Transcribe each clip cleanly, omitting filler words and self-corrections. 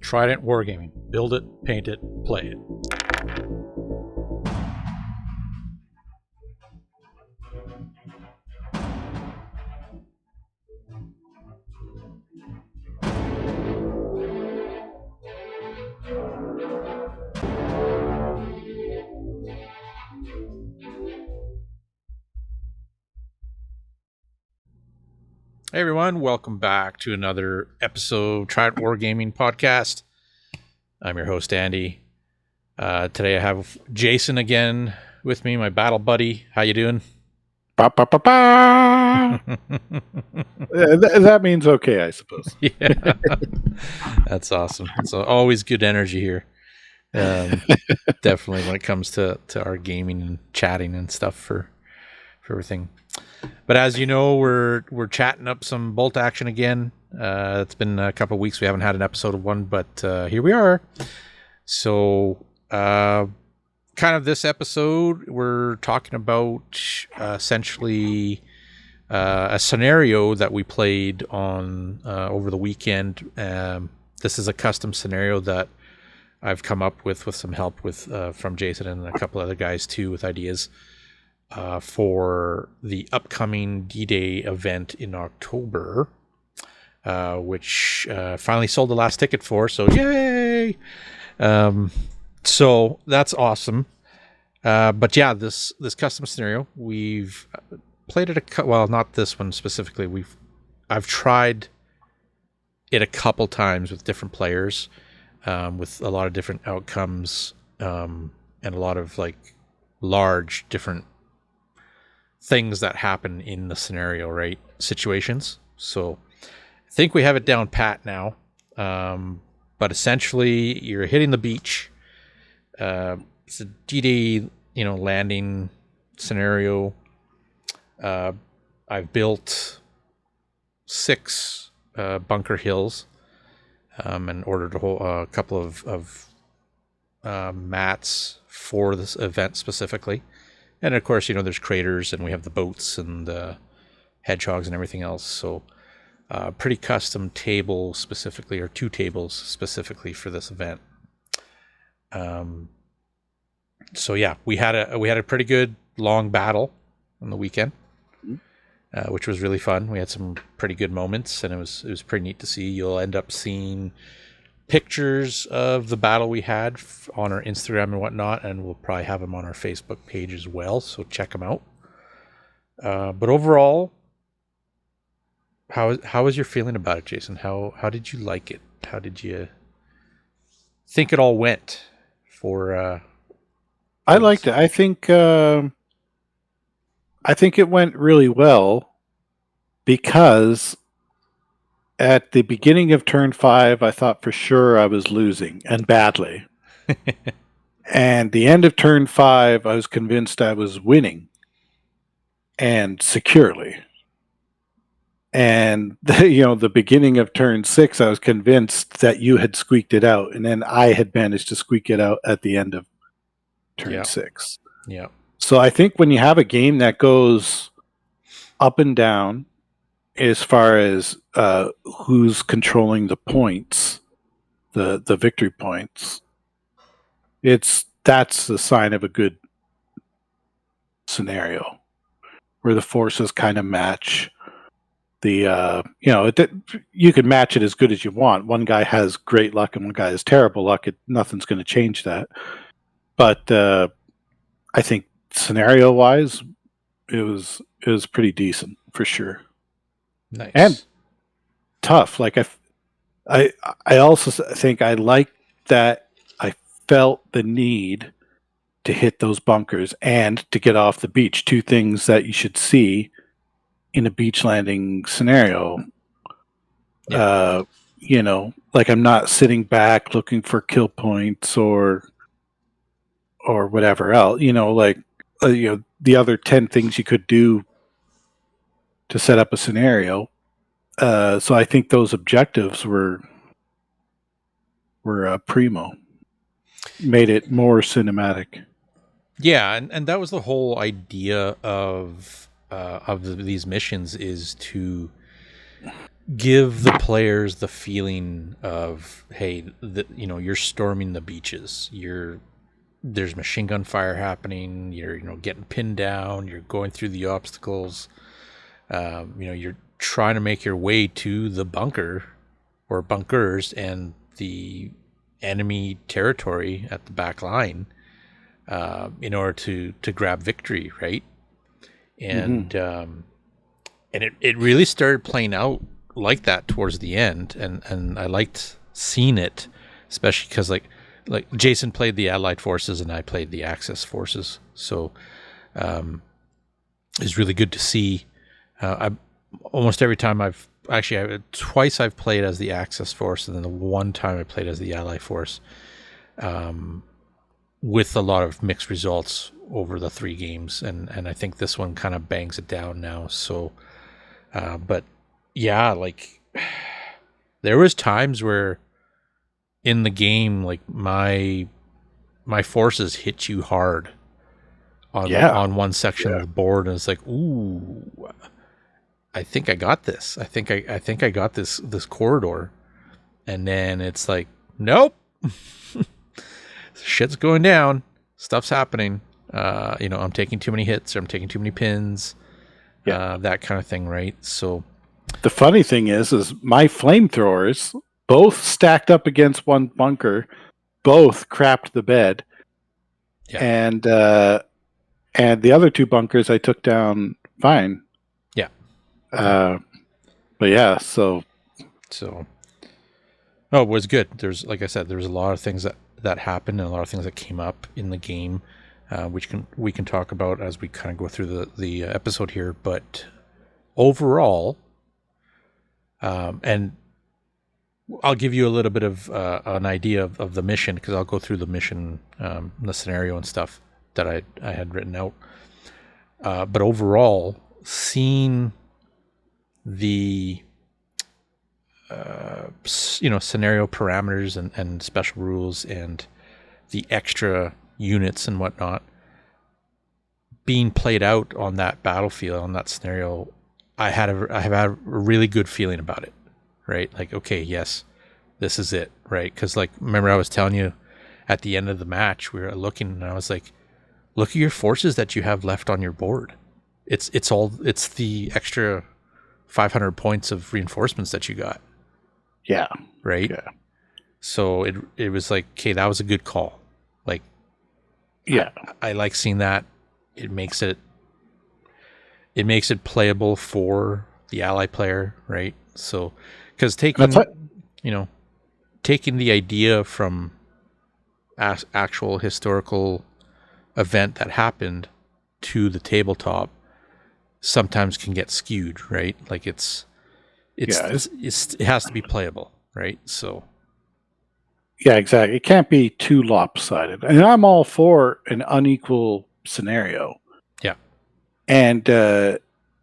Trident Wargaming. Build it, paint it, play it. Hey everyone, welcome back to another episode of Trident Wargaming podcast. I'm your host, Andy. Today I have Jason again with me, my battle buddy. How you doing? Ba, ba, ba, ba. That means okay, I suppose. Yeah, that's awesome. It's always good energy here. Definitely when it comes to our gaming and chatting and stuff for everything. But as you know, we're chatting up some bolt action again. It's been a couple of weeks. We haven't had an episode of one, but here we are. So kind of this episode, we're talking about essentially a scenario that we played on over the weekend. This is a custom scenario that I've come up with some help with from Jason and a couple other guys too with ideas. For the upcoming D-Day event in October, which finally sold the last ticket for, so yay! So that's awesome. But yeah, this custom scenario, we've played it well, not this one specifically. I've tried it a couple times with different players, with a lot of different outcomes, and a lot of like large different things that happen in the scenario, right? Situations. So I think we have it down pat now. But essentially you're hitting the beach. It's a D-Day, landing scenario. I've built 6 bunker hills, and ordered a couple of mats for this event specifically. And of course, there's craters, and we have the boats and the hedgehogs and everything else. So pretty custom table specifically, or 2 tables specifically for this event. So yeah, we had a pretty good long battle on the weekend, which was really fun. We had some pretty good moments, and it was pretty neat to see. You'll end up seeing pictures of the battle we had on our Instagram and whatnot, and we'll probably have them on our Facebook page as well, so check them out. But overall, how was your feeling about it, Jason? How did you like it? How did you think it all went for I liked it. I think it went really well, because at the beginning of turn 5, I thought for sure I was losing, and badly. And the end of turn 5, I was convinced I was winning, and securely. And the beginning of turn 6, I was convinced that you had squeaked it out, and then I had managed to squeak it out at the end of turn 6. Yeah. So I think when you have a game that goes up and down as far as who's controlling the points, the victory points, that's the sign of a good scenario, where the forces kind of match. You can match it as good as you want. One guy has great luck and one guy has terrible luck. Nothing's going to change that. But I think scenario-wise, it was pretty decent for sure. Nice. And tough. Like I also think I liked that I felt the need to hit those bunkers and to get off the beach. 2 things that you should see in a beach landing scenario. Yeah. Like I'm not sitting back looking for kill points or whatever else. The other 10 things you could do to set up a scenario. So I think those objectives were primo. Made it more cinematic. Yeah, and that was the whole idea of these missions, is to give the players the feeling of, hey, you're storming the beaches. There's machine gun fire happening. You're getting pinned down. You're going through the obstacles. You're trying to make your way to the bunker or bunkers and the enemy territory at the back line in order to grab victory, right? And and it really started playing out like that towards the end, and I liked seeing it, especially because like Jason played the Allied forces and I played the Axis forces, so it's really good to see. I almost every time twice I've played as the Axis force, and then the one time I played as the Ally force, with a lot of mixed results over the 3 games, and I think this one kind of bangs it down now. So, but yeah, like there was times where in the game, like my forces hit you hard on one section of the board, and it's like, ooh, I think I got this. I think I got this corridor, and then it's like, nope, shit's going down, stuff's happening. I'm taking too many hits, or I'm taking too many pins, that kind of thing, right? So the funny thing is my flamethrowers both stacked up against one bunker, both crapped the bed, and the other 2 bunkers I took down fine. But yeah, so it was good. There's, like I said, there's a lot of things that happened and a lot of things that came up in the game, which we can talk about as we kind of go through the episode here. But overall, and I'll give you a little bit of an idea of the mission, because I'll go through the mission, the scenario and stuff that I had written out. But overall, seeing the scenario parameters and special rules and the extra units and whatnot being played out on that battlefield, on that scenario, I have had a really good feeling about it, right? Like, okay, yes, this is it, right? Because, like, remember I was telling you at the end of the match, we were looking, and I was like, look at your forces that you have left on your board. It's the extra 500 points of reinforcements that you got. Yeah. Right? Yeah. So it was like, okay, that was a good call. Like, yeah, I like seeing that. It makes it playable for the ally player, right? So, because taking the idea from actual historical event that happened to the tabletop sometimes can get skewed, right? Like it has to be playable, right? So yeah, exactly. It can't be too lopsided, and I'm all for an unequal scenario. Yeah, and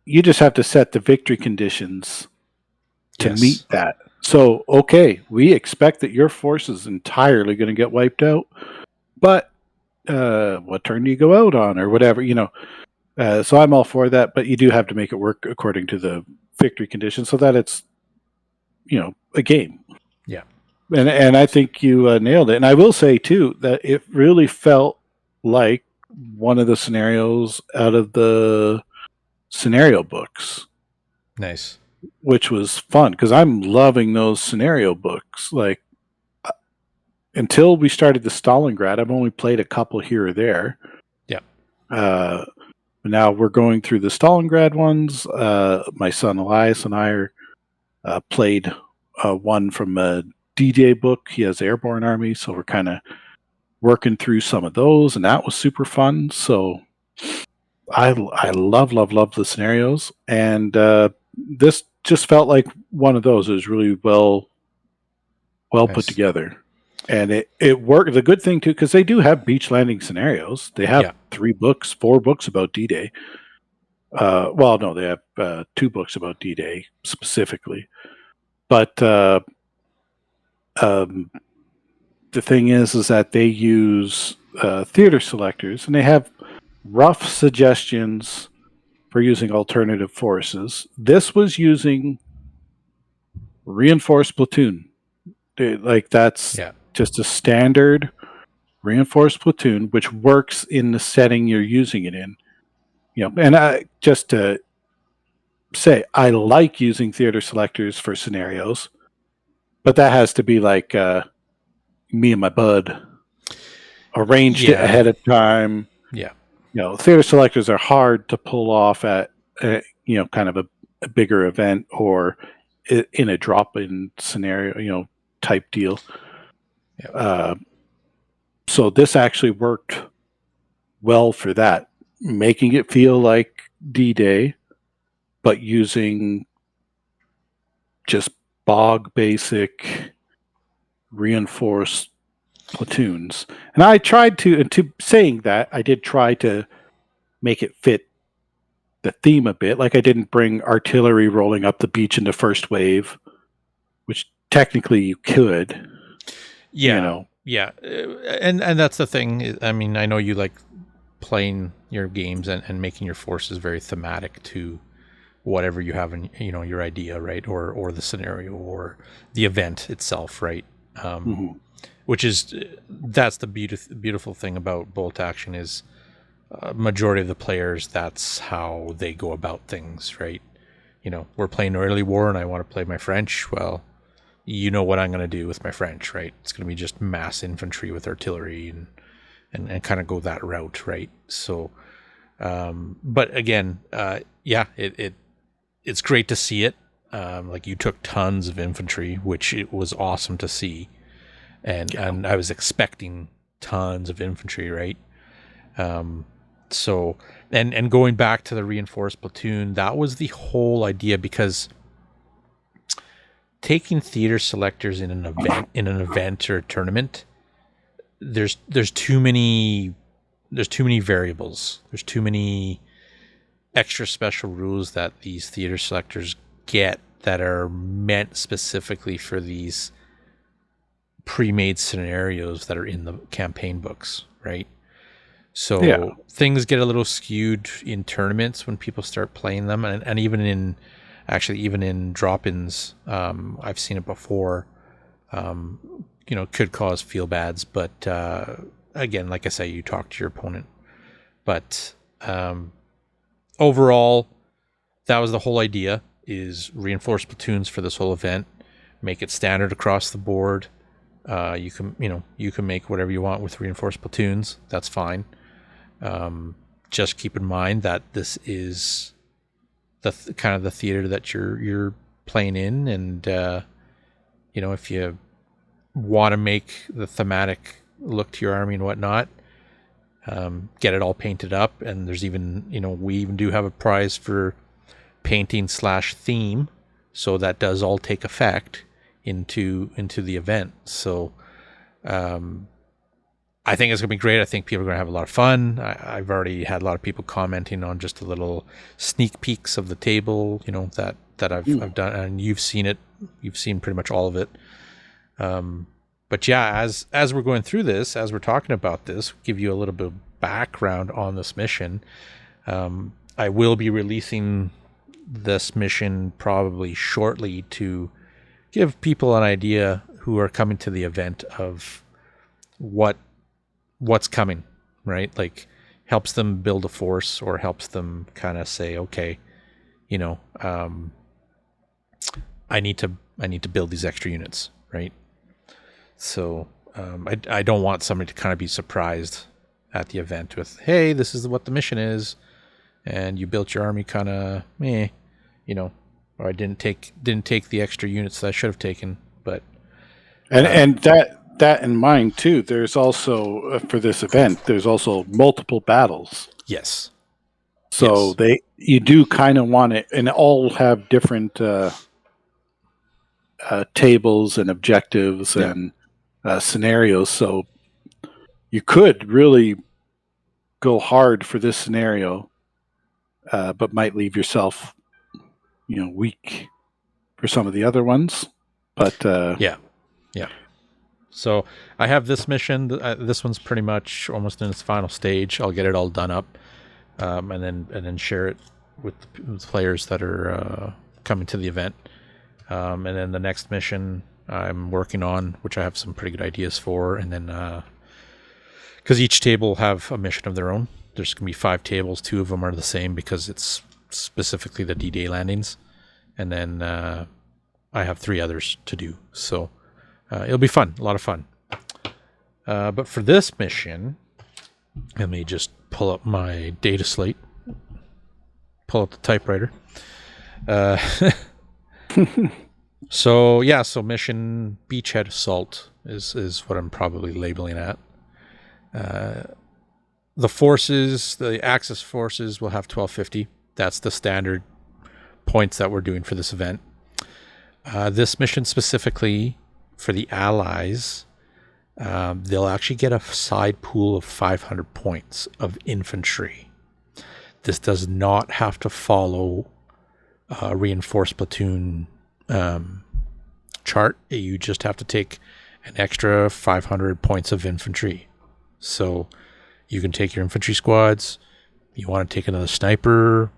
you just have to set the victory conditions to meet that. So, okay, we expect that your force is entirely going to get wiped out, but what turn do you go out on, or whatever, so I'm all for that, but you do have to make it work according to the victory conditions so that it's, a game. Yeah. And I think you nailed it. And I will say, too, that it really felt like one of the scenarios out of the scenario books. Nice. Which was fun, because I'm loving those scenario books. Like, until we started the Stalingrad, I've only played a couple here or there. Yeah. Now we're going through the Stalingrad ones. My son Elias and I are played one from a D-Day book. He has Airborne Army, so we're kind of working through some of those, and that was super fun. So I love the scenarios, and this just felt like one of those. It was really well nice. Put together, and it worked. The good thing too, because they do have beach landing scenarios. They have 4 books about D-Day. Well, no, they have 2 books about D-Day specifically, but the thing is that they use theater selectors, and they have rough suggestions for using alternative forces. This was using reinforced platoon. Like that's Yeah. just a standard reinforced platoon, which works in the setting you're using it in. And just to say, I like using theater selectors for scenarios, but that has to be like me and my bud arranged it Yeah. ahead of time. Yeah. Theater selectors are hard to pull off at kind of a bigger event or in a drop-in scenario, type deal. Yeah. So this actually worked well for that, making it feel like D-Day, but using just bog basic reinforced platoons. And I tried to saying that, I did try to make it fit the theme a bit. Like I didn't bring artillery rolling up the beach in the first wave, which technically you could. Yeah. Yeah. And that's the thing. I mean, I know you like playing your games and making your forces very thematic to whatever you have in your idea, right, or the scenario or the event itself, right? Which is that's the beautiful thing about bolt action is majority of the players, that's how they go about things, right? We're playing early war and I want to play my French. Well, you know what I'm going to do with my French, right? It's going to be just mass infantry with artillery and kind of go that route, right? So but again, it's great to see it. Like you took tons of infantry, which it was awesome to see, and I was expecting tons of infantry, right? So and going back to the reinforced platoon, that was the whole idea, because taking theater selectors in an event or a tournament, there's too many variables. There's too many extra special rules that these theater selectors get that are meant specifically for these pre-made scenarios that are in the campaign books, right? So things get a little skewed in tournaments when people start playing them, and even in drop-ins, I've seen it before. Could cause feel bads, but again, like I say, you talk to your opponent. But overall, that was the whole idea: is reinforce platoons for this whole event, make it standard across the board. You can make whatever you want with reinforced platoons. That's fine. Just keep in mind that this is the kind of the theater that you're playing in, and if you want to make the thematic look to your army and whatnot, get it all painted up. And there's even we even do have a prize for painting /theme, so that does all take effect into the event. So I think it's gonna be great. I think people are gonna have a lot of fun. I've already had a lot of people commenting on just a little sneak peeks of the table, that I've done, and you've seen it. You've seen pretty much all of it. But yeah, as we're going through this, as we're talking about this, give you a little bit of background on this mission. I will be releasing this mission probably shortly to give people an idea who are coming to the event of what's coming, right? Like helps them build a force, or helps them kind of say, okay, I need to build these extra units, right? So I don't want somebody to kind of be surprised at the event with, hey, this is what the mission is, and you built your army kind of or I didn't take the extra units that I should have taken. But and that in mind too, there's also for this event, there's also multiple battles. Yes. So you do kind of want it, and all have different tables and objectives and scenarios. So you could really go hard for this scenario, but might leave yourself, weak for some of the other ones. But yeah. So I have this mission. This one's pretty much almost in its final stage. I'll get it all done up, and then share it with the players that are coming to the event. And then the next mission I'm working on, which I have some pretty good ideas for, and then because each table will have a mission of their own. There's going to be 5 tables. 2 of them are the same because it's specifically the D-Day landings. And then I have 3 others to do. So it'll be fun, a lot of fun. But for this mission, let me just pull up my data slate. Pull up the typewriter. So mission Beachhead Assault is what I'm probably labeling at. The forces, the Axis forces will have 1250. That's the standard points that we're doing for this event. This mission specifically for the Allies, they'll actually get a side pool of 500 points of infantry. This does not have to follow a reinforced platoon chart. You just have to take an extra 500 points of infantry. So you can take your infantry squads. You want to take another sniper,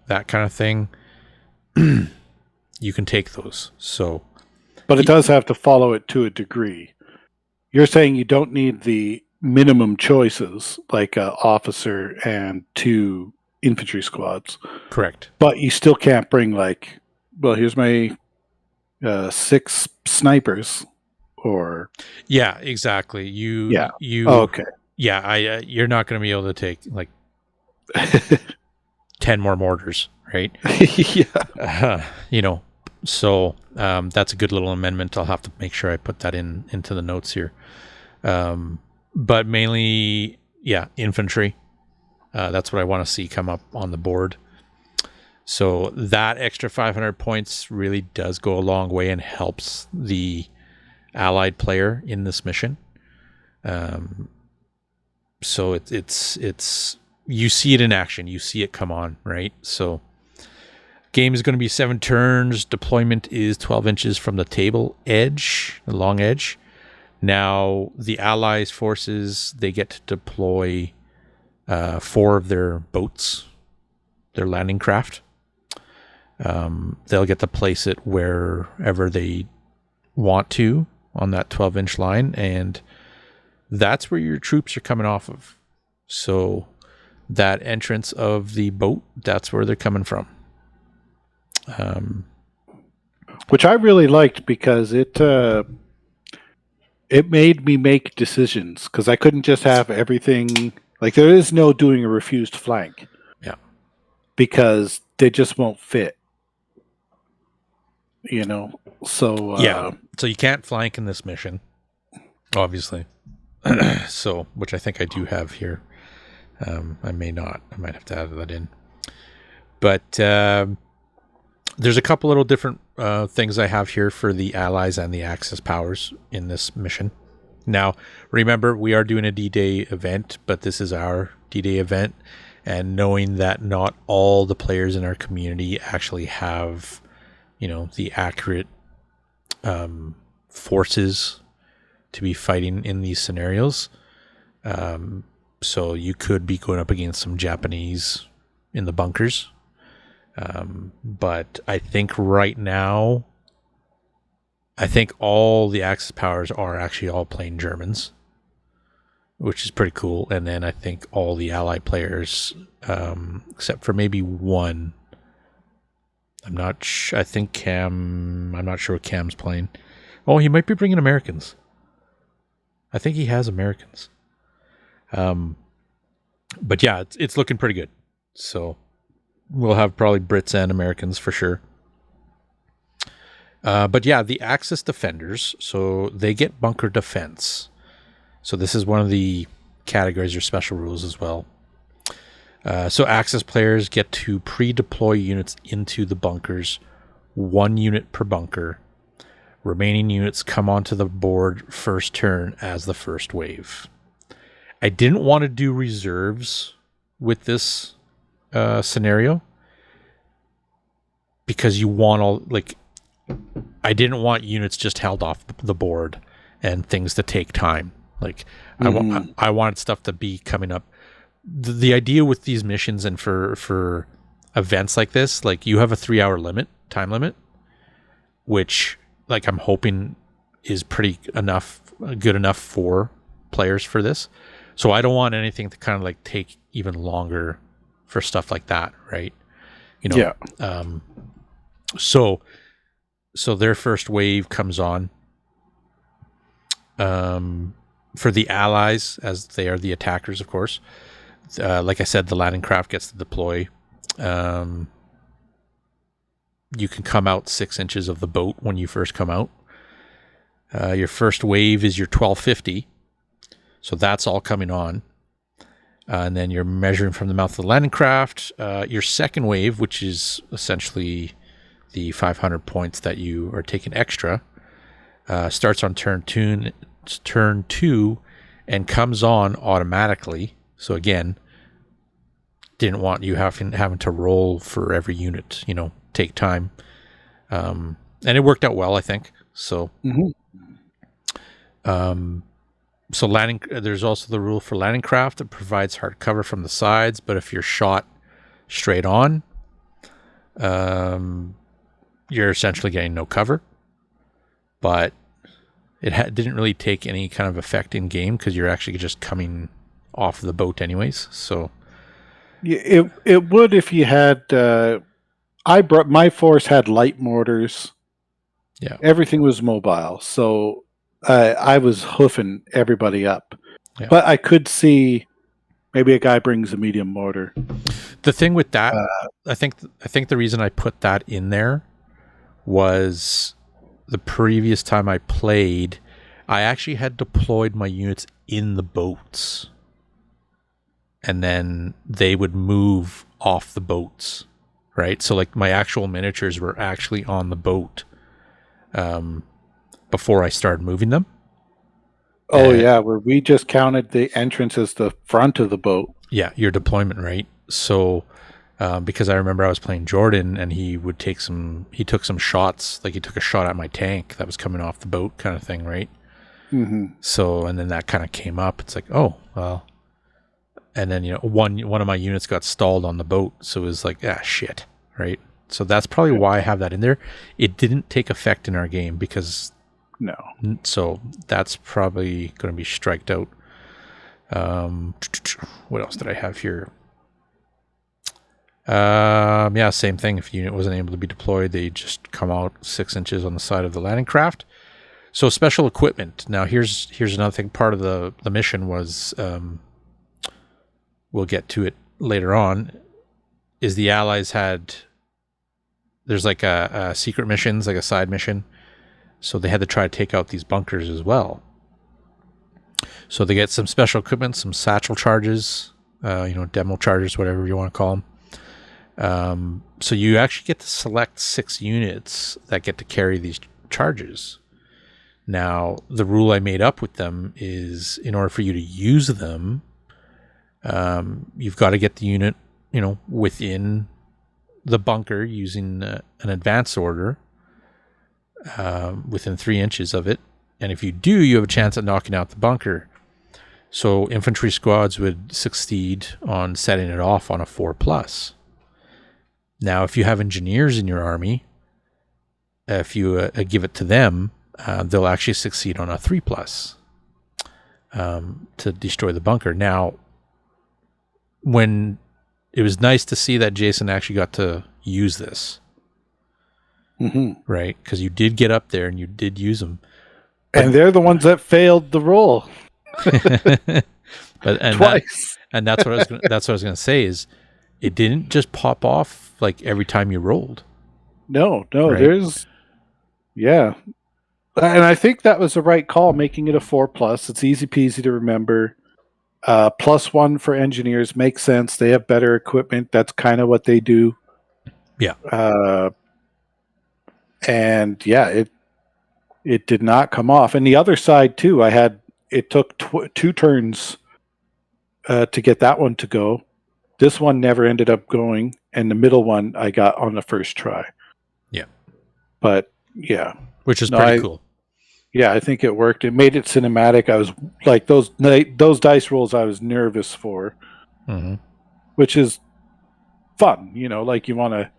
that kind of thing. You can take those. So, but it does have to follow it to a degree. You're saying you don't need the minimum choices like an officer and 2 infantry squads. Correct. But you still can't bring here's my 6 snipers or... Yeah, exactly. Okay. Yeah, you're not going to be able to take 10 more mortars, right? Yeah. So that's a good little amendment. I'll have to make sure I put that into the notes here. But mainly, infantry. That's what I want to see come up on the board. So that extra 500 points really does go a long way and helps the allied player in this mission. So it's you see it in action. You see it come on, right? So game is going to be 7 turns. Deployment is 12 inches from the table edge, the long edge. Now, the Allies forces, they get to deploy 4 of their boats, their landing craft. They'll get to place it wherever they want to on that 12-inch line, and that's where your troops are coming off of. So that entrance of the boat, that's where they're coming from. Which I really liked because it made me make decisions, because I couldn't just have everything. There is no doing a refused flank. Yeah. Because they just won't fit. So... So you can't flank in this mission, obviously. So, which I think I do have here. I may not. I might have to add that in. But there's a couple little different things I have here for the Allies and the Axis powers in this mission. Now, remember, we are doing a D-Day event, but this is our D-Day event. And knowing that not all the players in our community actually have, the accurate forces to be fighting in these scenarios. So you could be going up against some Japanese in the bunkers. But I think right now, all the Axis powers are actually all playing Germans, which is pretty cool. And then I think all the Allied players, except for maybe one, I'm not sure what Cam's playing. Oh, he might be bringing Americans. I think he has Americans. But yeah, it's looking pretty good. So we'll have probably Brits and Americans for sure. But yeah, the Axis defenders, so they get bunker defense. So this is one of the categories or special rules as well. So Axis players get to pre-deploy units into the bunkers, 1 unit per bunker. Remaining units come onto the board first turn as the first wave. I didn't want to do reserves with this scenario because I didn't want units just held off the board and things to take time. I wanted stuff to be coming up. The idea with these missions and for events like this, you have a 3-hour time limit. which like I'm hoping is good enough for players for this. So I don't want anything to kind of like take even longer for stuff like that, right? Yeah. So their first wave comes on. For the allies, as they are the attackers, of course. Like I said, the landing craft gets to deploy. You can come out 6 inches of the boat when you first come out. Your first wave is your 1250. So that's all coming on. And then you're measuring from the mouth of the landing craft. Your second wave, which is essentially the 500 points that you are taking extra, starts on turn 2 and comes on automatically. So again, didn't want you having to roll for every unit, take time. And it worked out well, I think. So, so landing, there's also the rule for landing craft that provides hard cover from the sides, but if you're shot straight on, you're essentially getting no cover. But it didn't really take any kind of effect in game because you're actually just coming off the boat anyways. So it would if you had. My force had light mortars. Yeah, everything was mobile, so I was hoofing everybody up. Yeah. But I could see maybe a guy brings a medium mortar. The thing with that, I think the reason I put that in there was the previous time I played, I actually had deployed my units in the boats, and then they would move off the boats, right? So like my actual miniatures were actually on the boat before I started moving them. Oh, yeah, where we just counted the entrance as the front of the boat. Yeah, your deployment, right? So because I remember I was playing Jordan and he took some shots, like he took a shot at my tank that was coming off the boat kind of thing, right? Mm-hmm. So, and then that kind of came up. It's like, oh, well. And then, one of my units got stalled on the boat. So it was like, shit, right? So that's probably why I have that in there. It didn't take effect in our game because... No. So that's probably going to be striked out. What else did I have here? Yeah, same thing. If a unit wasn't able to be deployed, they just come out 6 inches on the side of the landing craft. So special equipment. Now here's another thing. Part of the mission was, we'll get to it later on, is the allies there's like a secret missions, like a side mission. So they had to try to take out these bunkers as well. So they get some special equipment, some satchel charges, demo charges, whatever you want to call them. So you actually get to select 6 units that get to carry these charges. Now, the rule I made up with them is in order for you to use them, you've got to get the unit, within the bunker using an advance order. Within 3 inches of it, and if you do, you have a chance at knocking out the bunker. So infantry squads would succeed on setting it off on a 4+. Now, if you have engineers in your army, if you give it to them, they'll actually succeed on a 3+, to destroy the bunker. Now, when it was nice to see that Jason actually got to use this. Mm-hmm. Right, because you did get up there and you did use them, and they're the ones that failed the roll. Twice. That's what I was going to say is, it didn't just pop off like every time you rolled. No, right? There's, and I think that was the right call, making it a 4+. It's easy peasy to remember. +1 for engineers makes sense. They have better equipment. That's kind of what they do. Yeah. And it did not come off. And the other side too, it took 2 turns to get that one to go. This one never ended up going, and the middle one I got on the first try. Yeah. But yeah, which is pretty cool. Yeah, I think it worked. It made it cinematic. I was like those dice rolls I was nervous for, which is fun. Like you want to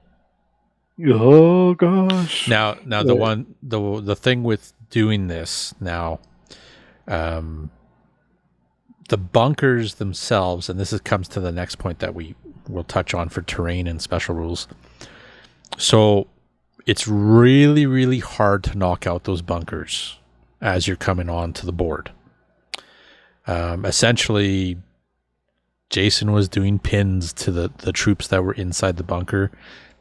Oh gosh. Now the thing with doing this now, um, the bunkers themselves, and comes to the next point that we will touch on for terrain and special rules. So it's really, really hard to knock out those bunkers as you're coming onto the board. Essentially, Jason was doing pins to the troops that were inside the bunker,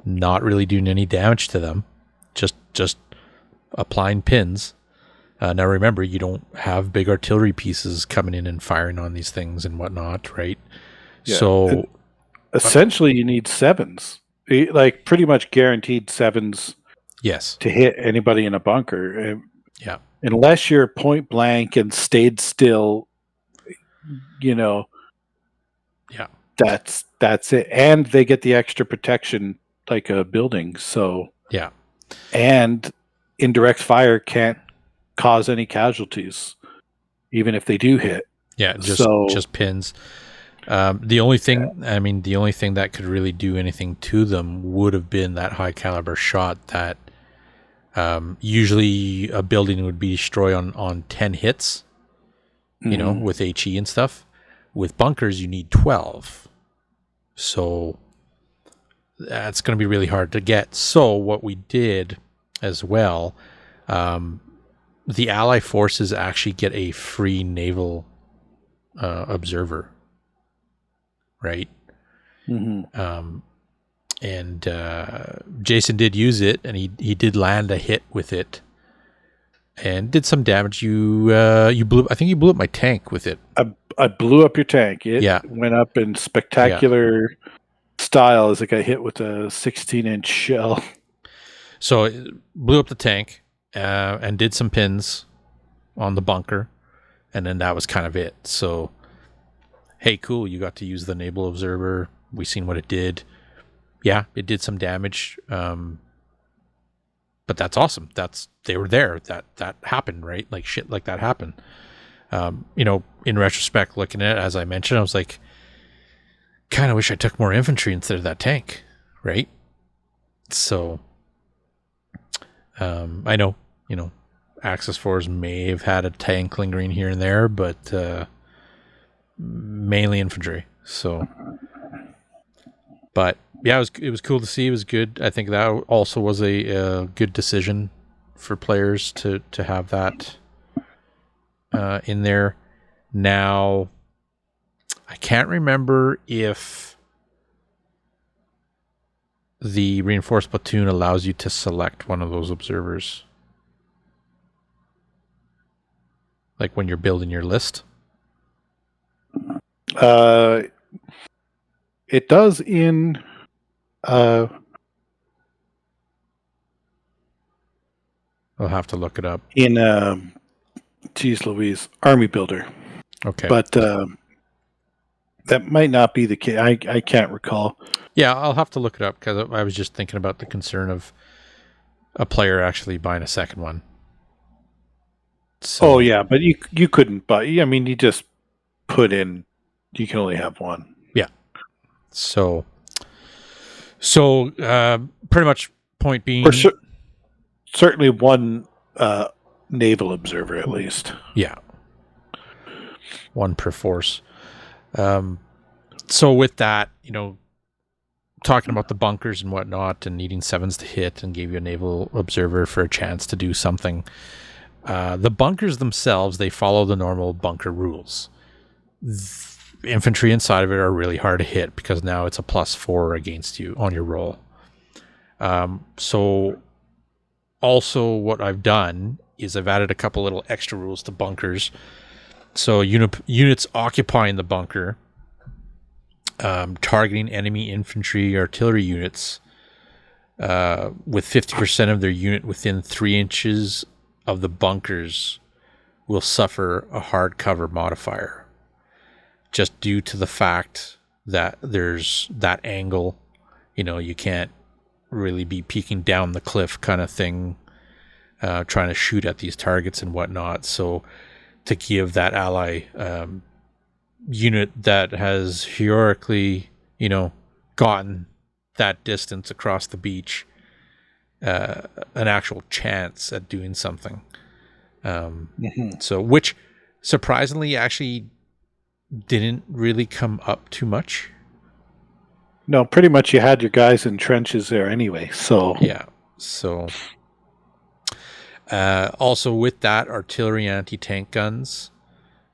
not really doing any damage to them, just applying pins. Now remember, you don't have big artillery pieces coming in and firing on these things and whatnot, right? Yeah. So essentially, you need sevens, like pretty much guaranteed sevens. Yes. To hit anybody in a bunker. Yeah. Unless you're point blank and stayed still, you know. Yeah. That's it, and they get the extra protection like a building. So yeah, and indirect fire can't cause any casualties, even if they do hit. Yeah, just pins. The only thing, the only thing that could really do anything to them would have been that high caliber shot that usually a building would be destroyed on 10 hits, you know, with HE and stuff. With bunkers, you need 12. So that's going to be really hard to get. So what we did as well, the Ally forces actually get a free naval observer, right? And Jason did use it, and he did land a hit with it, and did some damage. I think you blew up my tank with it. I blew up your tank. It went up in spectacular style as it got hit with a 16-inch shell. So it blew up the tank and did some pins on the bunker, and then that was kind of it. So, hey, cool, you got to use the naval observer. We seen what it did. Yeah, it did some damage, but that's awesome. They were there. That happened, right? Like shit like that happened. You know, in retrospect, looking at it, as I mentioned, I was like, kind of wish I took more infantry instead of that tank, right? So, I know, you know, Axis 4s may have had a tank lingering here and there, but mainly infantry. So, but yeah, it was cool to see. It was good. I think that also was a good decision for players to have that in there. Now, I can't remember if the reinforced platoon allows you to select one of those observers, like when you're building your list. It does in I'll have to look it up. In geez Louise, Army Builder. Okay. But that might not be the case. I can't recall. Yeah, I'll have to look it up because I was just thinking about the concern of a player actually buying a second one. So, oh yeah, but you couldn't buy. I mean, you just put in. You can only have one. Yeah. So pretty much point being, certainly one naval observer at least. Yeah. One per force. So with that, you know, talking about the bunkers and whatnot and needing sevens to hit and gave you a naval observer for a chance to do something. The bunkers themselves, they follow the normal bunker rules. Infantry inside of it are really hard to hit because now it's a +4 against you on your roll. So also what I've done is I've added a couple little extra rules to bunkers. So units occupying the bunker, targeting enemy infantry artillery units with 50% of their unit within 3 inches of the bunkers will suffer a hard cover modifier, just due to the fact that there's that angle. You know, you can't really be peeking down the cliff kind of thing, trying to shoot at these targets and whatnot. So to give that ally unit that has heroically, you know, gotten that distance across the beach, an actual chance at doing something. Mhm. So, which surprisingly actually didn't really come up too much. No, pretty much you had your guys in trenches there anyway. So Yeah. So, also with that, artillery anti-tank guns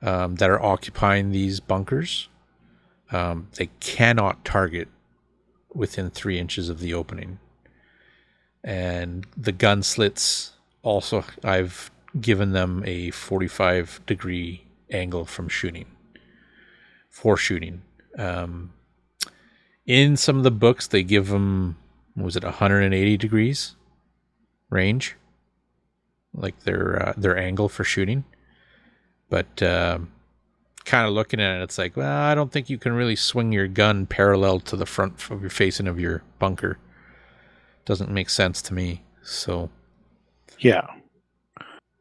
that are occupying these bunkers, they cannot target within 3 inches of the opening. And the gun slits also, I've given them a 45-degree angle from shooting, for shooting. In some of the books, they give them, what was it, 180 degrees range, like their angle for shooting. But kind of looking at it, it's like, well, I don't think you can really swing your gun parallel to the front of your facing of your bunker. Doesn't make sense to me. So yeah,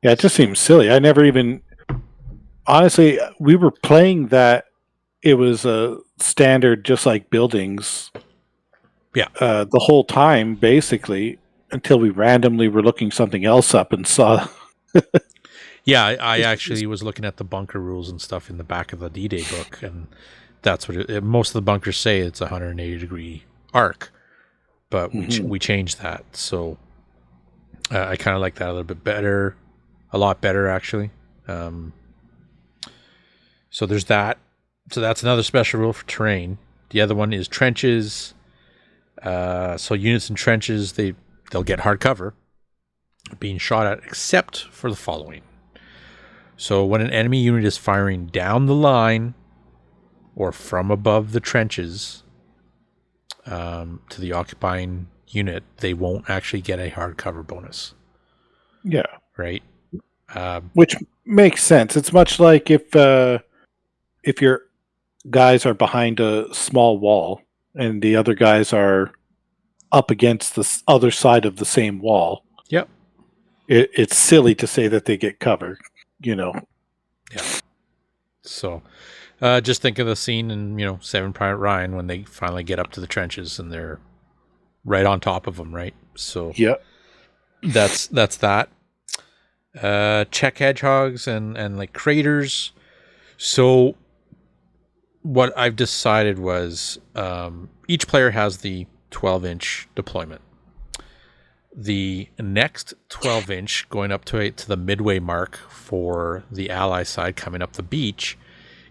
it just seems silly. I never even honestly. We were playing that. It was a standard, just like buildings. yeah, The whole time, basically, until we randomly were looking something else up and saw. yeah. I actually was looking at the bunker rules and stuff in the back of the D-Day book, and that's what most of the bunkers say. It's a 180-degree arc, but we changed that. So I kind of like that a little bit better, a lot better actually. So there's that. So that's another special rule for terrain. The other one is trenches. So units in trenches, they'll get hard cover being shot at, except for the following. So when an enemy unit is firing down the line or from above the trenches to the occupying unit, they won't actually get a hard cover bonus. Yeah, Right? which makes sense. It's much like if your guys are behind a small wall and the other guys are up against the other side of the same wall. Yep. It's silly to say that they get cover, Yeah. So just think of the scene in, Saving Private Ryan when they finally get up to the trenches and they're right on top of them, right? So yeah, that's that. Check hedgehogs and like craters. So what I've decided was each player has the 12-inch deployment. The next 12-inch going up to the midway mark for the ally side coming up the beach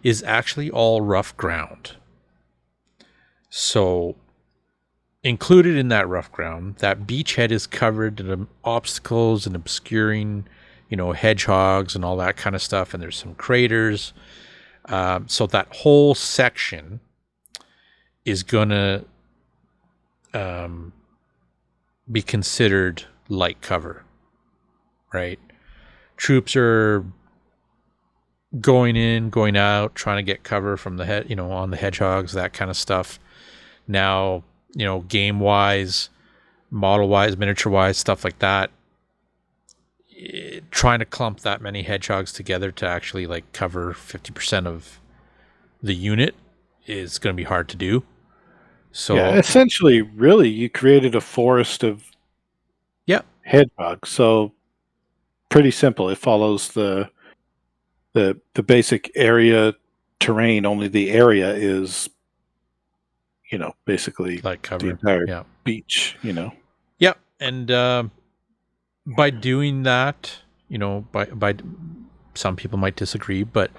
is actually all rough ground. So included in that rough ground, that beachhead is covered in obstacles and obscuring, hedgehogs and all that kind of stuff. And there's some craters. So that whole section is going to be considered light cover, right? Troops are going in, going out, trying to get cover from the head, on the hedgehogs, that kind of stuff. Now, game wise, model wise, miniature wise, stuff like that. Trying to clump that many hedgehogs together to actually like cover 50% of the unit is going to be hard to do. So yeah. Essentially, really, you created a forest of hedgehogs. So pretty simple. It follows the basic area terrain. Only the area is, basically light cover. the entire Yeah. beach. Yeah, and by doing that, by some people might disagree, but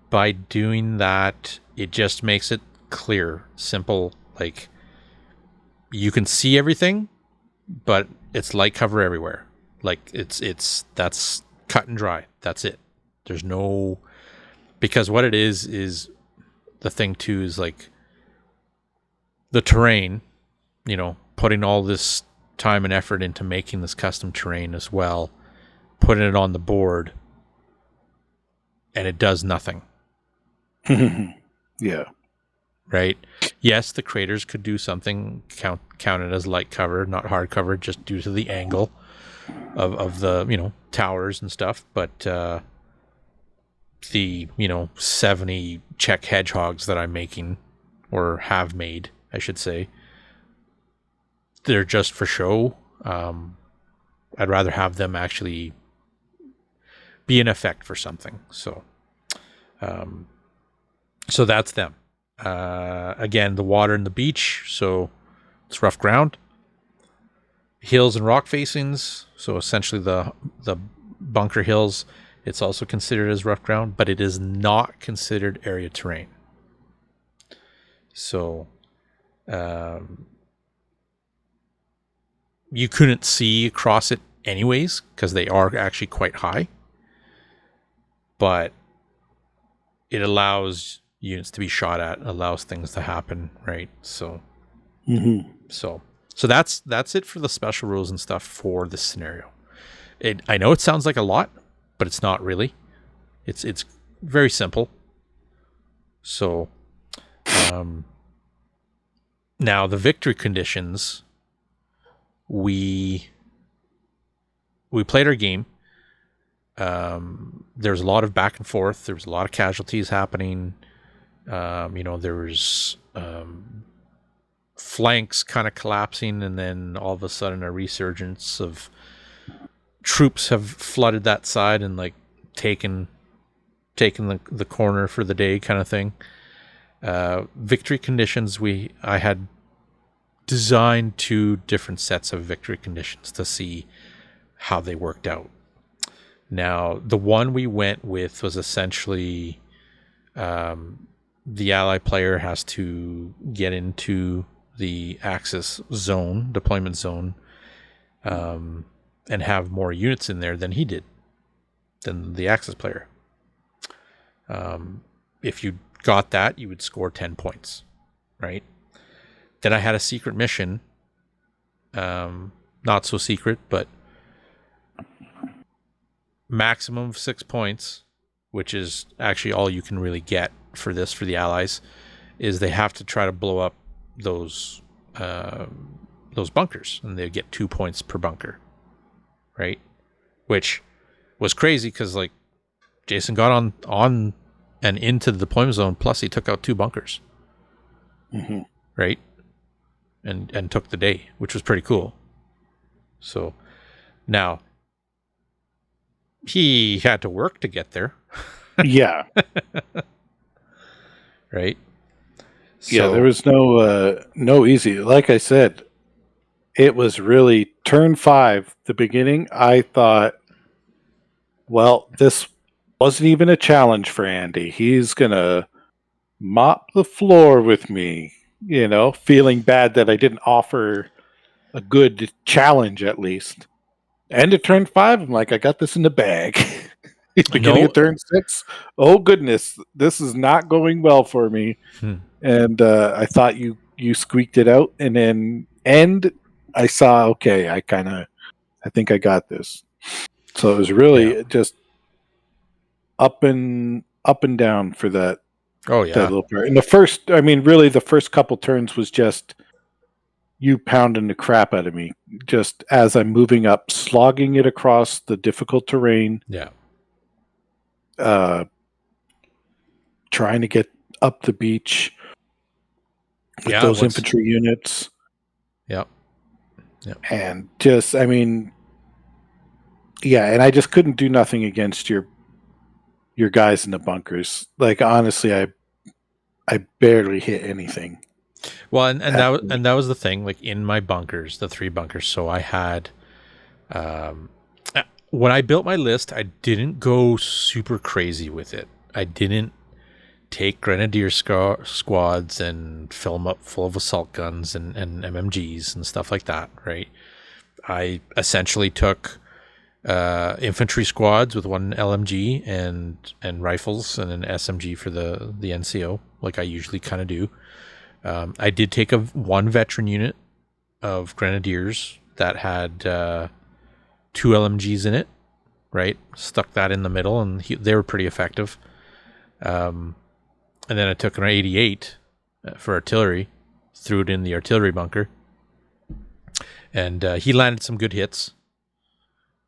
by doing that, it just makes it clear, simple. Like you can see everything, but it's light cover everywhere. Like that's cut and dry. That's it. There's no, because what it is the thing too is like the terrain, putting all this time and effort into making this custom terrain as well, putting it on the board, and it does nothing. Yeah. Right? Yes, the craters could do something, counted as light cover, not hard cover, just due to the angle of the, towers and stuff. But the, 70 check hedgehogs that I'm making, or have made, I should say, they're just for show. I'd rather have them actually be an effect for something. So that's them. Again, the water and the beach, so it's rough ground. Hills and rock facings, so essentially the bunker hills, it's also considered as rough ground, but it is not considered area terrain. So you couldn't see across it anyways, because they are actually quite high. But it allows units to be shot at, allows things to happen, right? So, so that's it for the special rules and stuff for this scenario. I know it sounds like a lot, but it's not really. It's very simple. So, now the victory conditions. We played our game. There was a lot of back and forth. There was a lot of casualties happening. There was flanks kind of collapsing, and then all of a sudden a resurgence of troops have flooded that side and like taken the corner for the day, kind of thing. Victory conditions. I had designed 2 different sets of victory conditions to see how they worked out. Now, the one we went with was essentially the ally player has to get into the Axis zone, deployment zone, and have more units in there than he did, than the Axis player. If you got that, you would score 10 points, right? Then I had a secret mission, not so secret, but maximum of 6 points, which is actually all you can really get for this for the allies, is they have to try to blow up those bunkers, and they get 2 points per bunker, right? Which was crazy because like Jason got on and into the deployment zone, plus he took out 2 bunkers, right? And took the day, which was pretty cool. So now he had to work to get there. Yeah. Right? Yeah, there was no easy. Like I said, it was really turn 5, the beginning. I thought, well, this wasn't even a challenge for Andy. He's going to mop the floor with me, feeling bad that I didn't offer a good challenge at least. And at turn 5, I'm like, I got this in the bag. Beginning of turn 6, oh goodness, this is not going well for me. And I thought you squeaked it out, and then I saw, okay, I think I got this. So it was really just up and down for that. Oh yeah. That little part. And the first couple turns was just you pounding the crap out of me, just as I'm moving up, slogging it across the difficult terrain. Yeah. Trying to get up the beach with those infantry units. Yep. And just, and I just couldn't do nothing against your guys in the bunkers. Like, honestly, I barely hit anything. Well, and that was the thing. Like in my bunkers, the 3 bunkers. So I had, when I built my list, I didn't go super crazy with it. I didn't take grenadier squads and fill them up full of assault guns and MMGs and stuff like that. Right. I essentially took infantry squads with 1 LMG and rifles and an SMG for the NCO, like I usually kind of do. I did take 1 veteran unit of grenadiers that had 2 LMGs in it, right? Stuck that in the middle, and they were pretty effective. And then I took an 88 for artillery, threw it in the artillery bunker, and he landed some good hits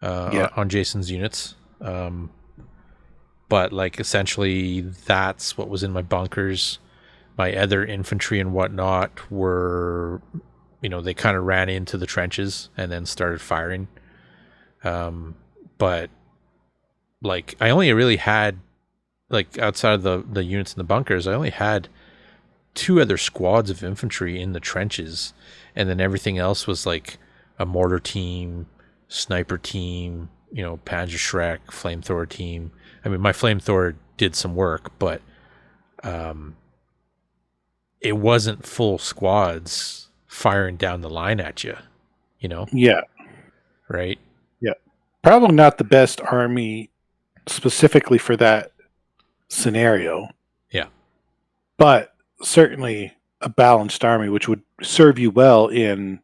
on Jason's units. But like essentially that's what was in my bunkers. My other infantry and whatnot were they kind of ran into the trenches and then started firing. But like I only really had, like, outside of the units in the bunkers, I only had 2 other squads of infantry in the trenches, and then everything else was like a mortar team, sniper team, Panzerschreck, flamethrower team. I mean, my flamethrower did some work, but it wasn't full squads firing down the line at you, Yeah. right? Yeah. Probably not the best army specifically for that scenario. Yeah. But certainly a balanced army, which would serve you well in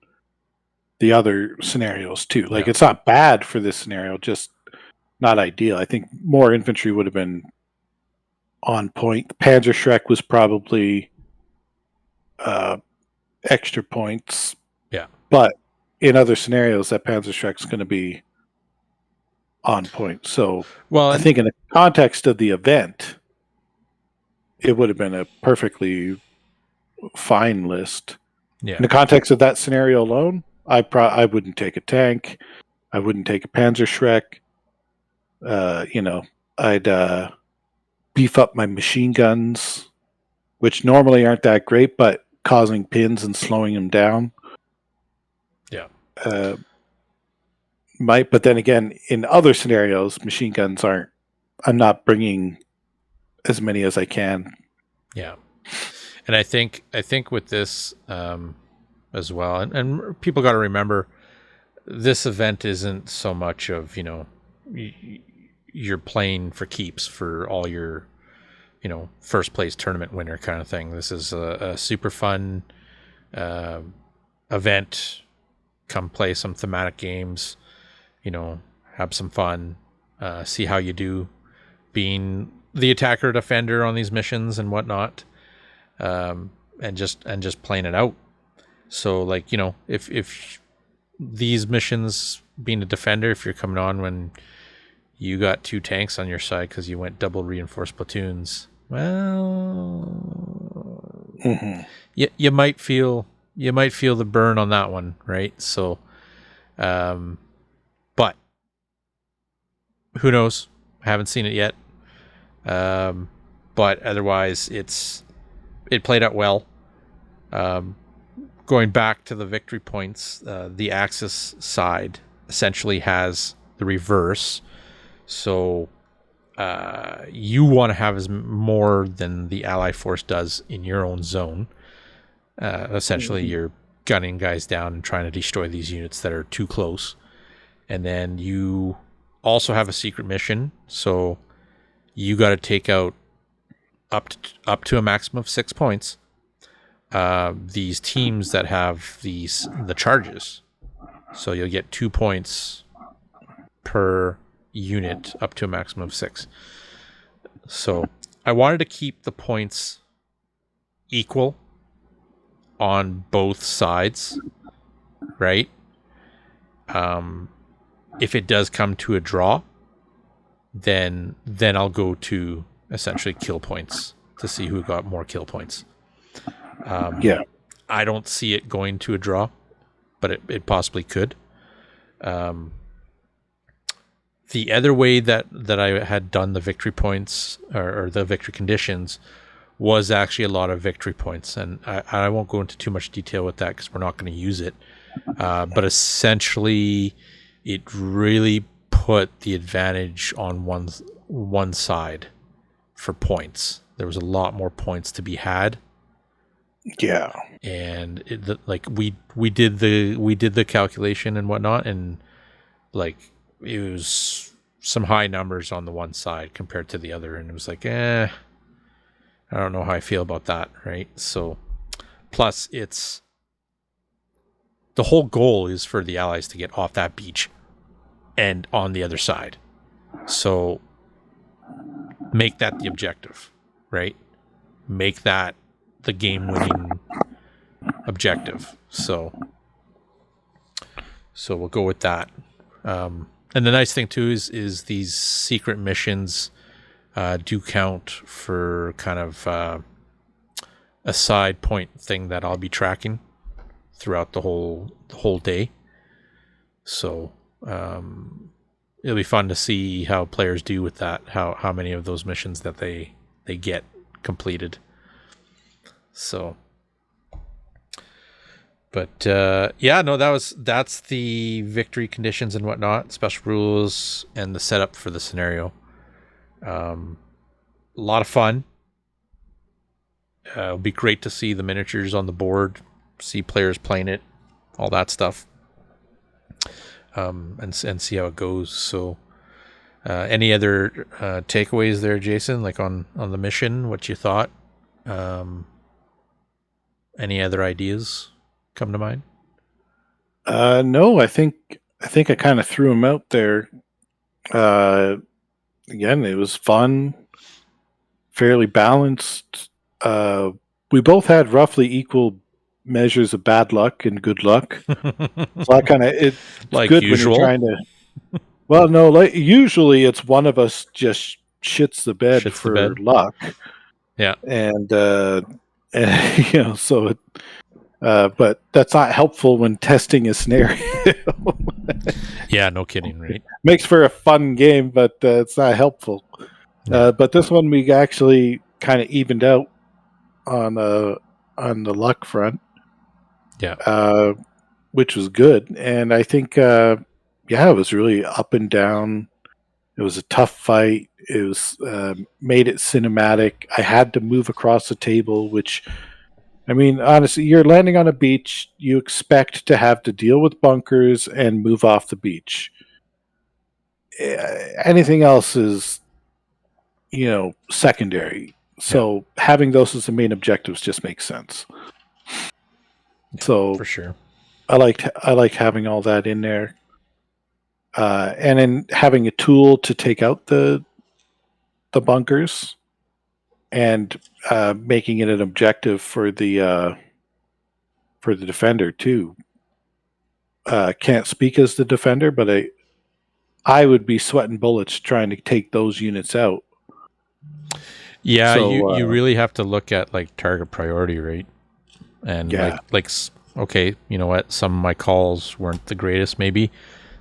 the other scenarios too. Like, Yeah. it's not bad for this scenario, just not ideal. I think more infantry would have been on point. The Panzerschreck was probably extra points. Yeah. But in other scenarios, that Panzerschreck's going to be on point. So Well, I think in the context of the event, it would have been a perfectly fine list. yeah. In the context of that scenario alone, I wouldn't take a tank. I wouldn't take a Panzerschreck. I'd beef up my machine guns, which normally aren't that great, but causing pins and slowing them down. Yeah. But then again, in other scenarios, machine guns aren't. I'm not bringing as many as I can. Yeah. And I think with this as well, and people got to remember, this event isn't so much of, you're playing for keeps for all your, first place tournament winner kind of thing. This is a super fun event. Come play some thematic games, have some fun, see how you do being the attacker defender on these missions and whatnot, and just playing it out. So, like, if these missions, being a defender, if you're coming on when you got 2 tanks on your side because you went double reinforced platoons, well, you might feel the burn on that one, right? So, but who knows? I haven't seen it yet. But otherwise, it played out well. Going back to the victory points, the Axis side essentially has the reverse. So you want to have as more than the Ally force does in your own zone. Essentially, you're gunning guys down and trying to destroy these units that are too close. And then you also have a secret mission, so you got to take out up to a maximum of 6 points. These teams that have the charges, so you'll get 2 points per unit up to a maximum of 6. So I wanted to keep the points equal on both sides, right? If it does come to a draw, then I'll go to essentially kill points to see who got more kill points. I don't see it going to a draw, but it possibly could. The other way that I had done the victory points or the victory conditions was actually a lot of victory points, and I won't go into too much detail with that because we're not going to use it. But essentially, it really put the advantage on one side for points. There was a lot more points to be had. Yeah, and we did the calculation and whatnot, and like it was some high numbers on the one side compared to the other, and it was like, I don't know how I feel about that, right? So, plus it's the whole goal is for the Allies to get off that beach and on the other side. So make that the objective, right? Make that the game-winning objective. So we'll go with that. And the nice thing too is these secret missions do count for kind of a side point thing that I'll be tracking throughout the whole day. So it'll be fun to see how players do with that. How many of those missions that they get completed. So, but yeah, no, that's the victory conditions and whatnot, special rules, and the setup for the scenario. A lot of fun. It'll be great to see the miniatures on the board, see players playing it, all that stuff, and see how it goes. So, any other takeaways there, Jason? Like on the mission, what you thought? Any other ideas come to mind? No, I think I kind of threw them out there. Again, it was fun, fairly balanced. We both had roughly equal measures of bad luck and good luck. So I kind of it's like good usual. when you're trying to. Well, no, like usually it's one of us just shits the bed for luck. Yeah, and you know, so it. But that's not helpful when testing a scenario. Yeah, no kidding, right? Makes for a fun game, but it's not helpful. Yeah. But this one we actually kind of evened out on the luck front. Yeah. Which was good, and I think it was really up and down. It was a tough fight. It was made it cinematic. I had to move across the table, which, I mean, honestly, you're landing on a beach. You expect to have to deal with bunkers and move off the beach. Anything else is, secondary. So having those as the main objectives just makes sense. Yeah, so for sure, I like having all that in there, and then having a tool to take out the bunkers, and making it an objective for the defender too. Can't speak as the defender, but I would be sweating bullets trying to take those units out. Yeah, so, you really have to look at like target priority, right? And like okay, you know what? Some of my calls weren't the greatest. Maybe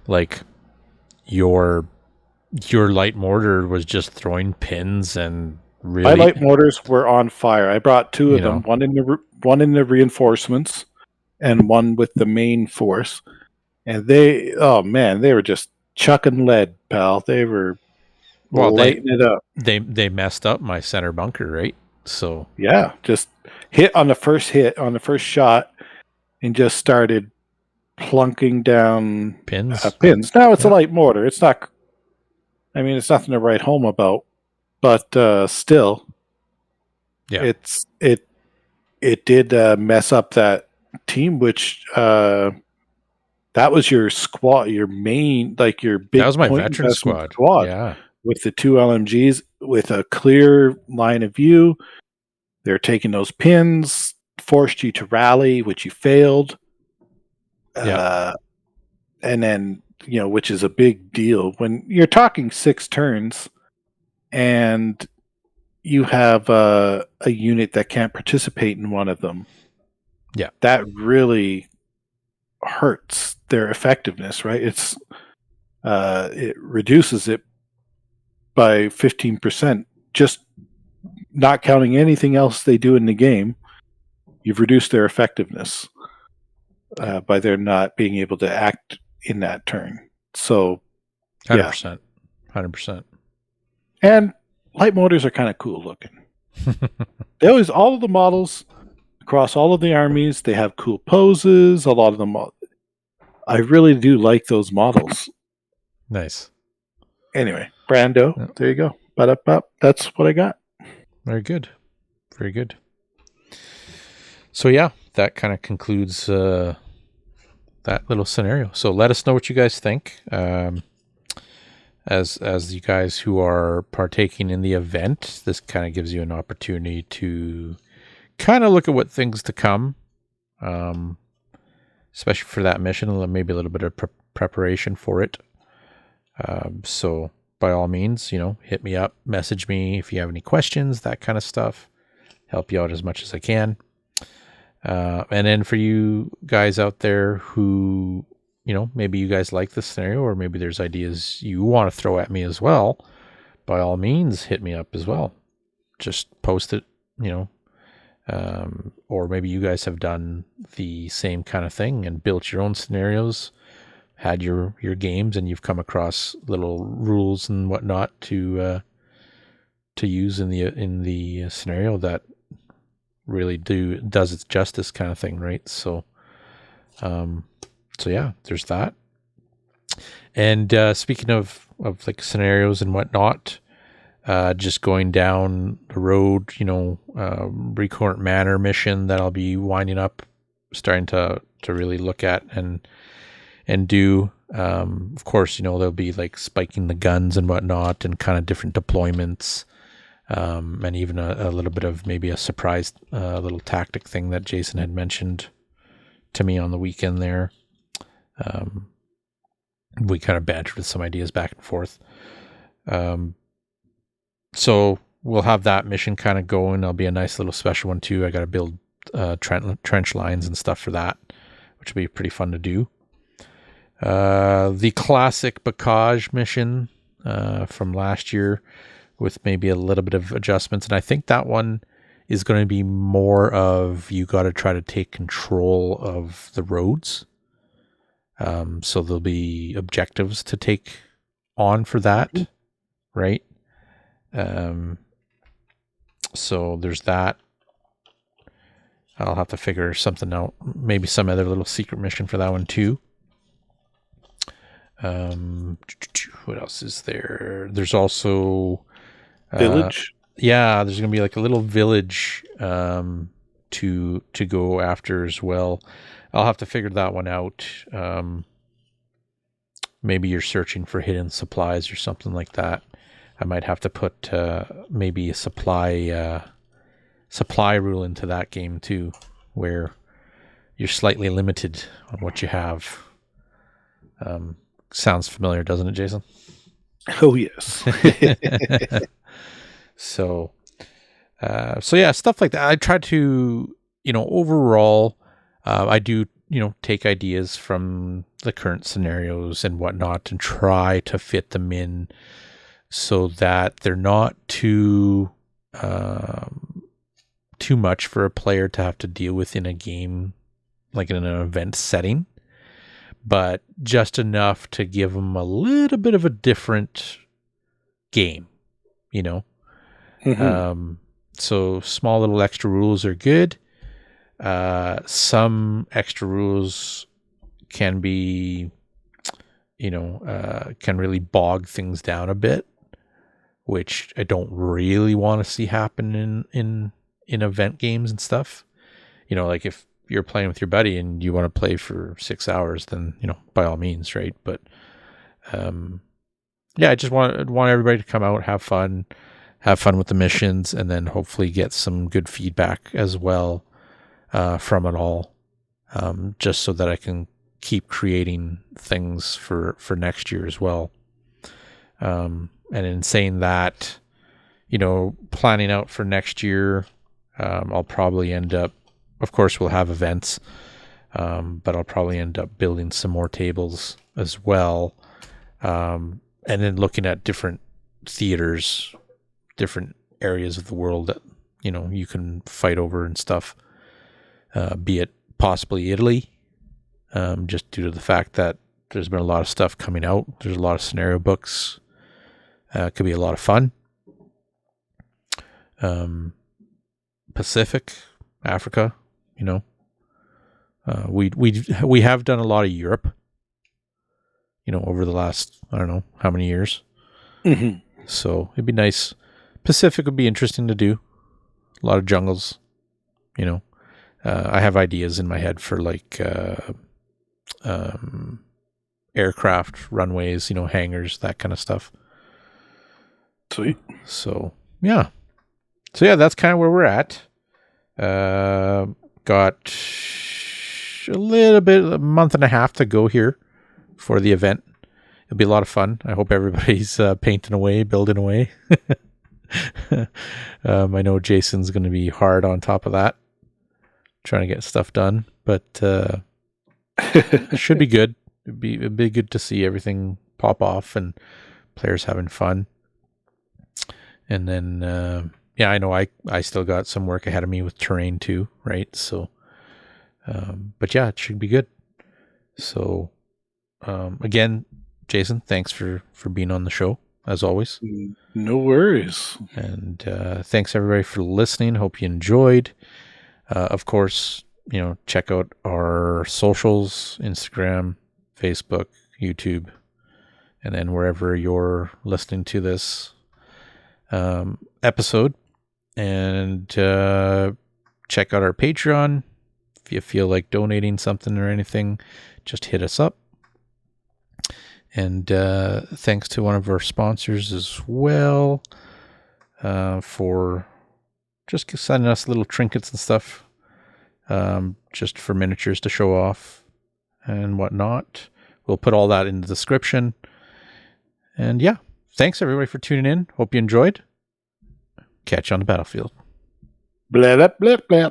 like your light mortar was just throwing pins, and really, my light mortars were on fire. I brought two of them, one in the reinforcements, and one with the main force. And they were just chucking lead, pal. They were lighting it up. They messed up my center bunker, right? So yeah, just hit on the first shot, and just started plunking down pins. Now it's a light mortar. It's not. I mean, it's nothing to write home about, but still, yeah, it did mess up that team, which that was your squad, your main, like your big. That was my veteran squad. Yeah, with the two LMGs with a clear line of view. They're taking those pins, forced you to rally, which you failed. Yeah. And then, which is a big deal when you're talking 6 turns and you have a unit that can't participate in one of them. Yeah. That really hurts their effectiveness, right? It reduces it by 15%, just not counting anything else they do in the game. You've reduced their effectiveness by their not being able to act in that turn. So 100%. 100%. And light motors are kind of cool looking. All of the models across all of the armies, they have cool poses. A lot of them, I really do like those models. Nice. Anyway, Brando, There you go. That's what I got. Very good. Very good. So yeah, that kind of concludes that little scenario. So let us know what you guys think. As you guys who are partaking in the event, this kind of gives you an opportunity to kind of look at what things to come, especially for that mission, maybe a little bit of preparation for it. So by all means, hit me up, message me if you have any questions, that kind of stuff. Help you out as much as I can. And then for you guys out there who, maybe you guys like this scenario, or maybe there's ideas you want to throw at me as well, by all means, hit me up as well. Just post it, or maybe you guys have done the same kind of thing and built your own scenarios, had your games, and you've come across little rules and whatnot to use in the scenario that really does its justice, kind of thing, right? So yeah, there's that. And speaking of like scenarios and whatnot, just going down the road, Recurrent Manor mission that I'll be winding up, starting to really look at and do. Of course, there'll be like spiking the guns and whatnot, and kind of different deployments, and even a little bit of maybe a surprise little tactic thing that Jason had mentioned to me on the weekend there. We kind of bantered with some ideas back and forth. So we'll have that mission kind of going. It'll be a nice little special one too. I got to build trench lines and stuff for that, which will be pretty fun to do. The classic Bocage mission from last year with maybe a little bit of adjustments. And I think that one is going to be more of, you got to try to take control of the roads. So there'll be objectives to take on for that, right? So there's that. I'll have to figure something out. Maybe some other little secret mission for that one too. What else is there? There's also Village. Yeah, there's gonna be like a little village to go after as well. I'll have to figure that one out. Maybe you're searching for hidden supplies or something like that. I might have to put maybe a supply rule into that game too, where you're slightly limited on what you have. Sounds familiar, doesn't it, Jason? Oh, yes. So yeah, stuff like that. I try to, overall, I do, take ideas from the current scenarios and whatnot and try to fit them in so that they're not too much for a player to have to deal with in a game, like in an event setting, but just enough to give them a little bit of a different game, Mm-hmm. So small little extra rules are good. Some extra rules can be, can really bog things down a bit, which I don't really want to see happen in event games and stuff. Like if you're playing with your buddy and you want to play for 6 hours, then, by all means, right? But yeah, I just want everybody to come out, have fun with the missions, and then hopefully get some good feedback as well from it all, just so that I can keep creating things for next year as well. And in saying that, planning out for next year, I'll probably end up, of course, we'll have events, but I'll probably end up building some more tables as well, and then looking at different theaters, different areas of the world that, you can fight over and stuff, be it possibly Italy, just due to the fact that there's been a lot of stuff coming out. There's a lot of scenario books. It could be a lot of fun. Pacific, Africa, we have done a lot of Europe, over the last, I don't know how many years. Mm-hmm. So it'd be nice. Pacific would be interesting to do. A lot of jungles, I have ideas in my head for like aircraft runways, hangars, that kind of stuff. Sweet. So yeah, that's kind of where we're at. Got a month and a half to go here for the event. It'll be a lot of fun. I hope everybody's painting away, building away. I know Jason's going to be hard on top of that, trying to get stuff done, but it should be good. It'd be good to see everything pop off and players having fun. And then, yeah, I know I still got some work ahead of me with terrain too, right? So, but yeah, it should be good. So, again, Jason, thanks for being on the show as always. No worries. And thanks everybody for listening. Hope you enjoyed. Of course, check out our socials: Instagram, Facebook, YouTube, and then wherever you're listening to this episode. And check out our Patreon. If you feel like donating something or anything, just hit us up. And thanks to one of our sponsors as well for just sending us little trinkets and stuff, just for miniatures to show off and whatnot. We'll put all that in the description. And yeah, thanks everybody for tuning in. Hope you enjoyed. Catch you on the battlefield. Blah, blah, blah, blah.